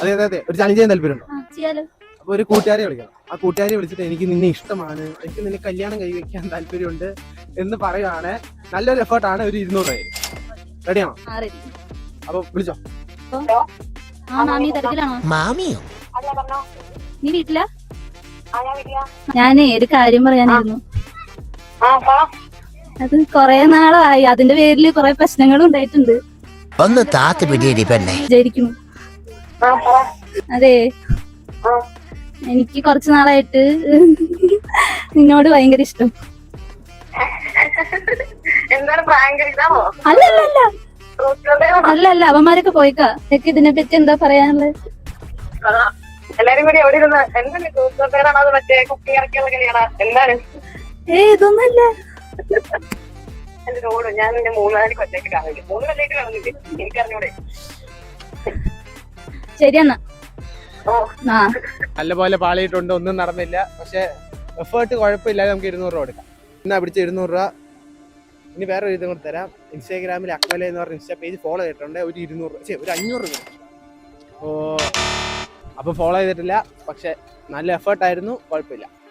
അതെ അതെ അതെ, ഒരു ചലഞ്ച് ചെയ്യാൻ താല്പര്യമുണ്ടോ? ചെയ്യാലോ. അപ്പൊ ഒരു കൂട്ടുകാരെ വിളിക്കണം. ആ കൂട്ടുകാരെ വിളിച്ചിട്ട് എനിക്ക് നിന്നെ ഇഷ്ടമാണ്, എനിക്ക് നിന്നെ കല്യാണം കൈവയ്ക്കാൻ താല്പര്യമുണ്ട് എന്ന് പറയുവാണ്. നല്ലൊരു എഫേർട്ടാണ്. ഒരു 200 രൂപ. റെഡിയാണോ? അപ്പൊ വിളിച്ചോ. മാമി തിരക്കിലാണോ? മാമിയോ? നീ വീട്ടിലാ? ഞാനേ ഒരു കാര്യം പറയാനായിരുന്നു. അത് കൊറേ നാളായി, അതിന്റെ പേരില് കൊറേ പ്രശ്നങ്ങളും ഉണ്ടായിട്ടുണ്ട്. ഒന്ന് താത്ത് പിടിയടി പെണ്ണെ. വിചാരിക്കുന്നു. അതെ, എനിക്ക് കുറച്ചു നാളായിട്ട് നിന്നോട് ഭയങ്കര ഇഷ്ടം. അല്ലല്ല അല്ലല്ല, അവന്മാരൊക്കെ പോയിക്കാ. എനിക്ക് ഇതിനെ പറ്റി എന്താ പറയാനുള്ളത്? എല്ലാരും കൂടി എവിടെ ഇരുന്ന് എന്താണ് അത് മറ്റേ കുക്കി ഇറക്കിയുള്ള കളിയാണോ എന്താണ്? ഇതൊന്നല്ല. എന്റെ റോഡ് ഞാൻ നിന്റെ 3-4 കൊല്ലത്തേക്ക് കാണില്ല. 3 കൊല്ലത്തേക്ക് കാണുന്നില്ലേ? എനിക്കറിഞ്ഞൂടെ. ശരിയെന്നാ. നല്ലപോലെ പാളിയിട്ടുണ്ട്, ഒന്നും നടന്നില്ല. പക്ഷെ എഫേർട്ട് കുഴപ്പമില്ലാതെ നമുക്ക് 200 രൂപ കൊടുക്കാം. എന്നാ പിടിച്ച 200 രൂപ. ഇനി വേറെ ഒരു ഇതും കൂടെ തരാം. ഇൻസ്റ്റാഗ്രാമിൽ അക്മല എന്ന് പറഞ്ഞ ഇൻസ്റ്റാ പേജ് ഫോളോ ചെയ്തിട്ടുണ്ട്. ഒരു 200 രൂപ, ഒരു 500 രൂപ. അപ്പോൾ ഫോളോ ചെയ്തിട്ടില്ല, പക്ഷെ നല്ല എഫേർട്ടായിരുന്നു, കുഴപ്പമില്ല.